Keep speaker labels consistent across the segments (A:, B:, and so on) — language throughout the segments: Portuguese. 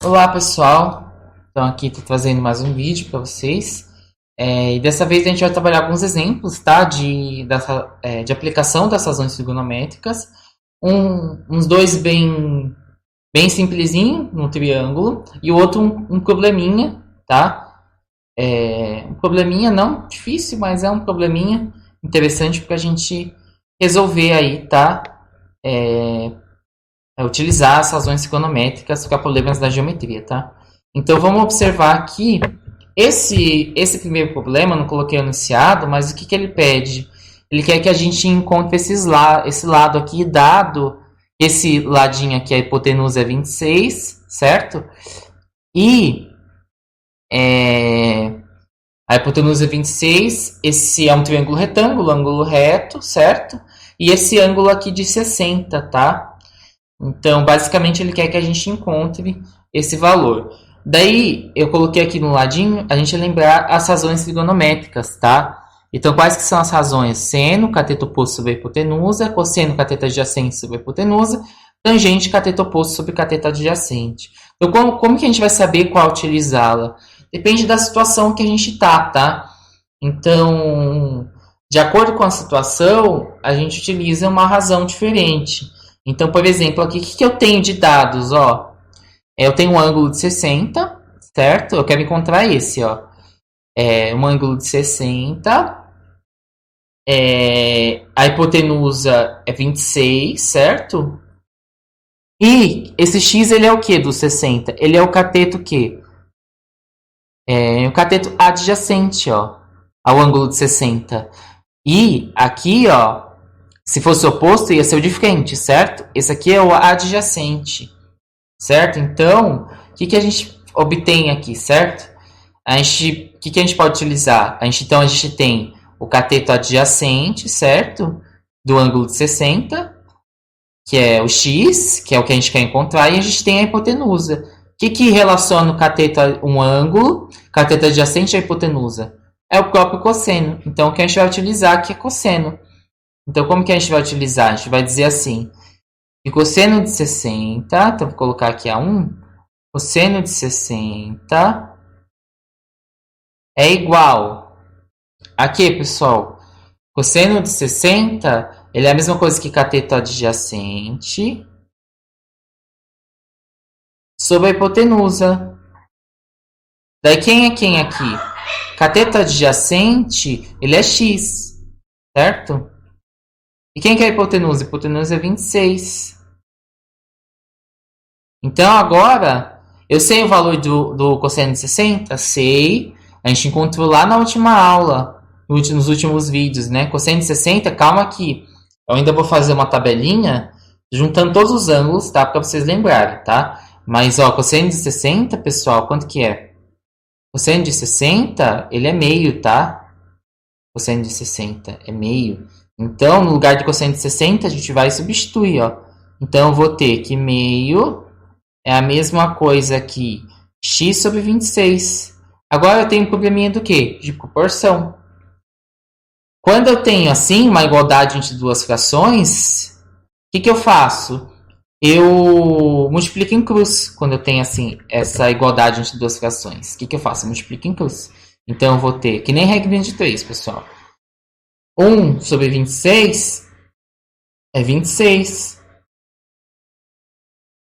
A: Olá pessoal, então aqui estou trazendo mais um vídeo para vocês e dessa vez a gente vai trabalhar alguns exemplos, tá, de aplicação das razões trigonométricas, uns dois bem simplesinho no triângulo e o outro um probleminha, tá, um probleminha não difícil, mas é um probleminha interessante para a gente resolver aí, tá, utilizar as razões trigonométricas para problemas da geometria, tá? Então vamos observar aqui esse primeiro problema, não coloquei enunciado, mas o que ele pede? Ele quer que a gente encontre esse lado aqui, dado esse ladinho aqui, a hipotenusa é 26, certo? E a hipotenusa é 26, esse é um triângulo retângulo, ângulo reto, certo? E esse ângulo aqui de 60, tá? Então, basicamente, ele quer que a gente encontre esse valor. Daí, eu coloquei aqui no ladinho, a gente lembrar as razões trigonométricas, tá? Então, quais que são as razões? Seno, cateto oposto sobre a hipotenusa, cosseno, cateto adjacente sobre a hipotenusa, tangente, cateto oposto sobre cateto adjacente. Então, como que a gente vai saber qual utilizá-la? Depende da situação que a gente tá? Então, de acordo com a situação, a gente utiliza uma razão diferente. Então, por exemplo, aqui, o que eu tenho de dados? Ó, eu tenho um ângulo de 60, certo? Eu quero encontrar esse, ó. Um ângulo de 60. A hipotenusa é 26, certo? E esse x, ele é o que do 60? Ele é o cateto que? O cateto adjacente, ó, ao ângulo de 60. E aqui, ó, se fosse o oposto, ia ser o de frente, certo? Esse aqui é o adjacente, certo? Então, o que a gente obtém aqui, certo? O que a gente pode utilizar? Então, a gente tem o cateto adjacente, certo? Do ângulo de 60, que é o x, que é o que a gente quer encontrar, e a gente tem a hipotenusa. O que relaciona o cateto a um ângulo, cateto adjacente à hipotenusa? É o próprio cosseno. Então, o que a gente vai utilizar aqui é cosseno. Então, como que a gente vai utilizar? A gente vai dizer assim, que cosseno de 60, então vou colocar aqui a 1, cosseno de 60 é igual a quê, pessoal? Cosseno de 60, ele é a mesma coisa que cateto adjacente sobre a hipotenusa. Daí, quem é quem aqui? Cateto adjacente, ele é x, certo? E quem que é a hipotenusa? A hipotenusa é 26. Então, agora, eu sei o valor do cosseno de 60? Sei. A gente encontrou lá na última aula, nos últimos vídeos, né? Cosseno de 60, calma aqui. Eu ainda vou fazer uma tabelinha juntando todos os ângulos, tá? Para vocês lembrarem, tá? Mas, ó, cosseno de 60, pessoal, quanto que é? Cosseno de 60, ele é meio, tá? Cosseno de 60 é meio. Então, no lugar de cosseno de 60, a gente vai substituir, ó. Então, eu vou ter que meio é a mesma coisa que x sobre 26. Agora eu tenho um probleminha do quê? De proporção. Quando eu tenho assim uma igualdade entre duas frações, o que eu faço? Eu multiplico em cruz quando eu tenho assim essa igualdade entre duas frações. O que eu faço? Eu multiplico em cruz. Então eu vou ter, que nem regra de 3, pessoal. 1 sobre 26 é 26.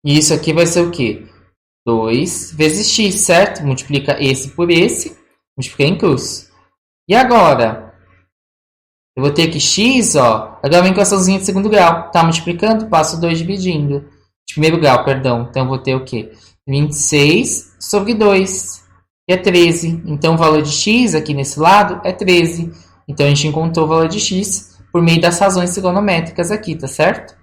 A: E isso aqui vai ser o quê? 2 vezes x, certo? Multiplica esse por esse, multiplica em cruz. E agora? Eu vou ter que x, ó, agora vem com a açãozinha de segundo grau. Tá multiplicando? Passo 2 dividindo. De primeiro grau, perdão. Então eu vou ter o quê? 26 sobre 2, que é 13. Então o valor de x aqui nesse lado é 13. Então a gente encontrou o valor de x por meio das razões trigonométricas aqui, tá certo?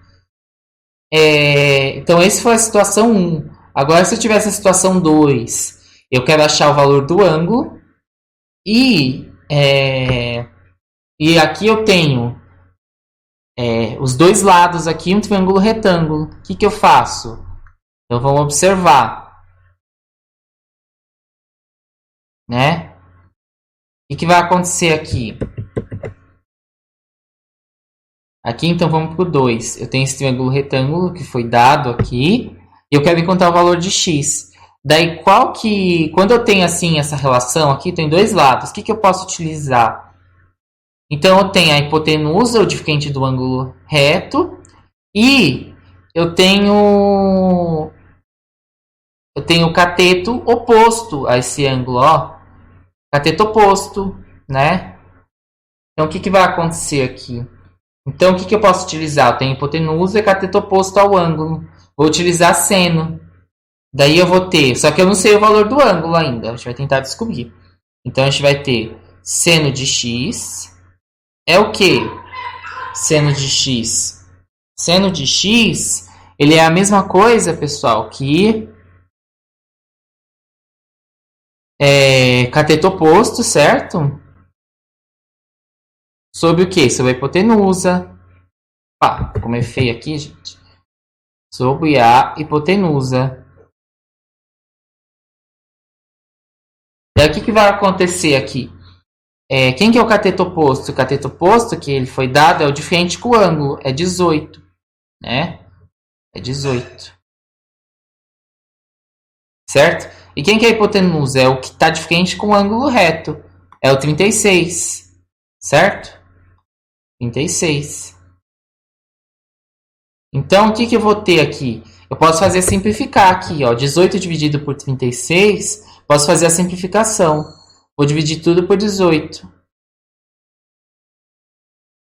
A: Então essa foi a situação 1. Agora, se eu tivesse a situação 2, eu quero achar o valor do ângulo. E aqui eu tenho os dois lados aqui, um triângulo retângulo. O que eu faço? Então, vamos observar. Né? O que vai acontecer aqui? Aqui, então, vamos para o 2. Eu tenho esse triângulo retângulo que foi dado aqui. E eu quero encontrar o valor de x. Daí quando eu tenho assim essa relação aqui, tem dois lados. O que eu posso utilizar? Então eu tenho a hipotenusa, o diferente do ângulo reto, e eu tenho o cateto oposto a esse ângulo, ó. Cateto oposto, né? Então o que vai acontecer aqui? Então o que eu posso utilizar? Eu tenho hipotenusa e cateto oposto ao ângulo. Vou utilizar seno. Daí eu vou ter, só que eu não sei o valor do ângulo ainda, a gente vai tentar descobrir. Então a gente vai ter seno de x é o que? Seno de x. Seno de x, ele é a mesma coisa, pessoal, que cateto oposto, certo? Sobre o que? Sobre a hipotenusa. Pá, como é feio aqui, gente. Sobre a hipotenusa. Daí o que vai acontecer aqui? Quem que é o cateto oposto? O cateto oposto que ele foi dado é o de frente com o ângulo. É 18. Né? É 18. Certo? E quem que é a hipotenusa? É o que está de frente com o ângulo reto. É o 36. Certo? 36. Então, o que eu vou ter aqui? Eu posso fazer simplificar aqui, ó. 18 dividido por 36. Posso fazer a simplificação. Vou dividir tudo por 18. O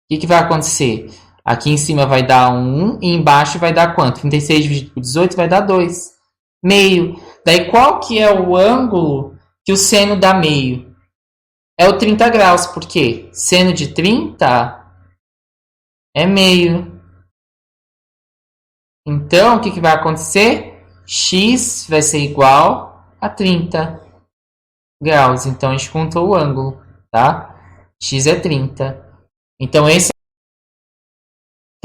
A: que vai acontecer? Aqui em cima vai dar 1 e embaixo vai dar quanto? 36 dividido por 18 vai dar 2. Meio. Daí qual que é o ângulo que o seno dá meio? É o 30 graus. Por quê? Seno de 30 é meio. Então, o que vai acontecer? X vai ser igual a 30 graus. Então, a gente contou o ângulo, tá? X é 30. Então,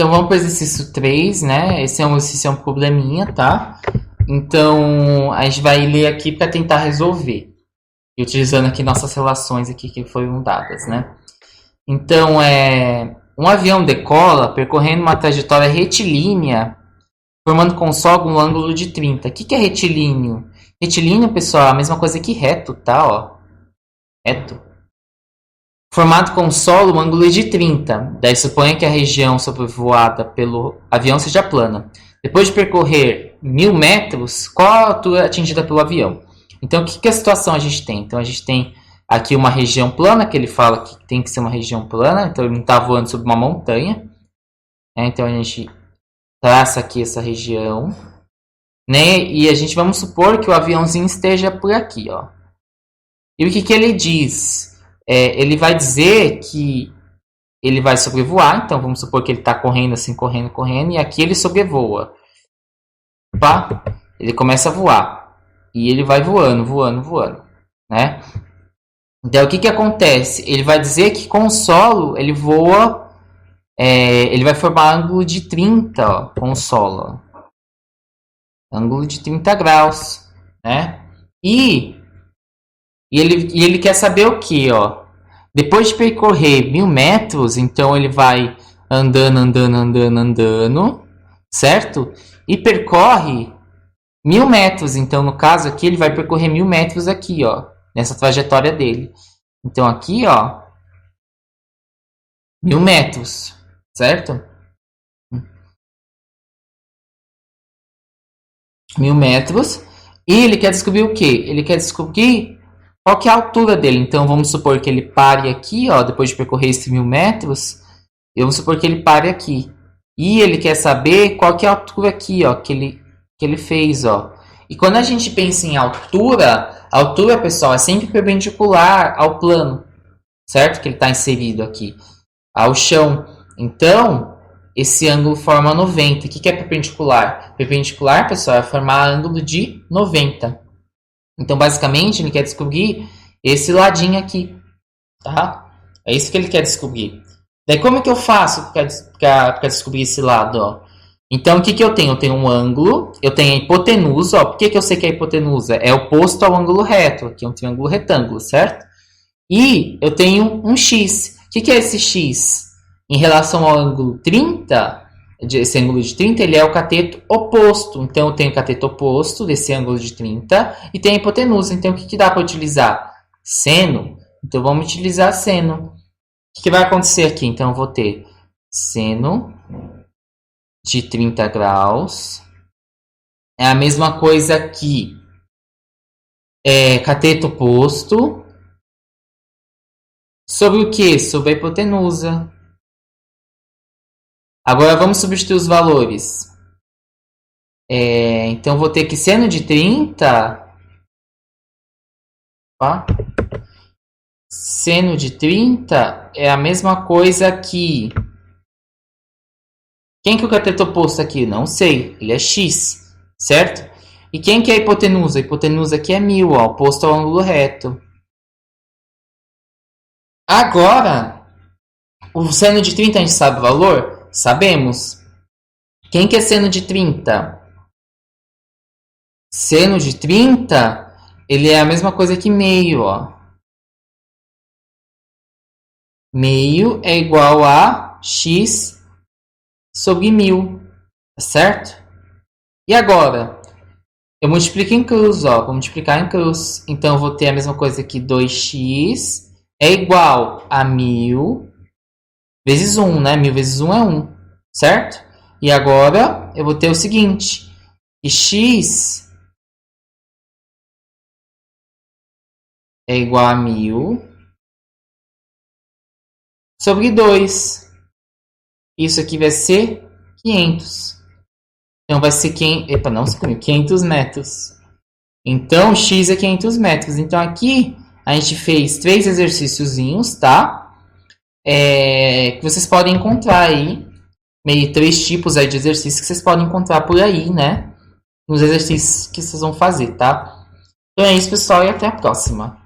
A: vamos para o exercício 3, né? Esse é um probleminha, tá? Então, a gente vai ler aqui para tentar resolver. E utilizando aqui nossas relações aqui que foram dadas, né? Então, um avião decola percorrendo uma trajetória retilínea, formando com o solo um ângulo de 30. O que é retilíneo? Retilíneo, pessoal, é a mesma coisa que reto, tá? Ó. Reto. Formado com o solo, um ângulo de 30. Daí suponha que a região sobrevoada pelo avião seja plana. Depois de percorrer 1000 metros, qual a altura atingida pelo avião? Então, que situação a gente tem? Então, a gente tem aqui uma região plana, que ele fala que tem que ser uma região plana. Então, ele não está voando sobre uma montanha. Então, a gente traça aqui essa região, né? E a gente vamos supor que o aviãozinho esteja por aqui, ó. E o que ele diz? Ele vai dizer que ele vai sobrevoar. Então vamos supor que ele está correndo assim, correndo, e aqui ele sobrevoa. Opa, ele começa a voar e ele vai voando, né? Então o que acontece? Ele vai dizer que com o solo ele voa. Ele vai formar ângulo de 30, ó, com o solo. Ó. Ângulo de 30 graus, né? E ele quer saber o que, ó? Depois de percorrer 1000 metros, então ele vai andando, certo? E percorre 1000 metros. Então, no caso aqui, ele vai percorrer 1000 metros aqui, ó, nessa trajetória dele. Então, aqui, ó, 1000 metros. Certo? 1000 metros. E ele quer descobrir o quê? Ele quer descobrir qual que é a altura dele. Então, vamos supor que ele pare aqui, ó, depois de percorrer esses 1000 metros. Vamos supor que ele pare aqui. E ele quer saber qual que é a altura aqui, ó, que ele fez, ó. E quando a gente pensa em altura, pessoal, é sempre perpendicular ao plano, certo? Que ele está inserido aqui, ao chão. Então, esse ângulo forma 90. O que é perpendicular? Perpendicular, pessoal, é formar ângulo de 90. Então, basicamente, ele quer descobrir esse ladinho aqui, tá? É isso que ele quer descobrir. Daí, como é que eu faço para descobrir esse lado, ó? Então, o que eu tenho? Eu tenho um ângulo, eu tenho a hipotenusa, ó. Por que eu sei que a hipotenusa é oposto ao ângulo reto? Aqui é um triângulo retângulo, certo? E eu tenho um x. O que é esse x? Em relação ao ângulo 30, esse ângulo de 30, ele é o cateto oposto. Então, eu tenho o cateto oposto desse ângulo de 30 e tem a hipotenusa. Então, o que dá para utilizar? Seno. Então, vamos utilizar seno. O que vai acontecer aqui? Então, eu vou ter seno de 30 graus. É a mesma coisa que cateto oposto sobre o que? Sobre a hipotenusa. Agora vamos substituir os valores. Então vou ter que seno de 30. Tá? Seno de 30 é a mesma coisa que... Quem que é o cateto oposto aqui? Não sei. Ele é x, certo? E quem que é a hipotenusa? A hipotenusa aqui é 1000, ó, oposto ao ângulo reto. Agora, o seno de 30 a gente sabe o valor? Sabemos. Quem que é seno de 30? Seno de 30, ele é a mesma coisa que meio, ó. Meio é igual a x sobre 1000, tá certo? E agora? Eu multiplico em cruz, ó. Vou multiplicar em cruz. Então, eu vou ter a mesma coisa que 2x é igual a 1000 vezes 1, né? 1000 vezes 1 é 1, certo? E agora, eu vou ter o seguinte. Que x é igual a 1000 sobre 2. Isso aqui vai ser 500. Então, vai ser 500 metros. Então, x é 500 metros. Então, aqui a gente fez 3 exercíciozinhos, tá? Que vocês podem encontrar aí. Meio 3 tipos aí de exercícios que vocês podem encontrar por aí, né? Nos exercícios que vocês vão fazer, tá? Então é isso, pessoal, e até a próxima.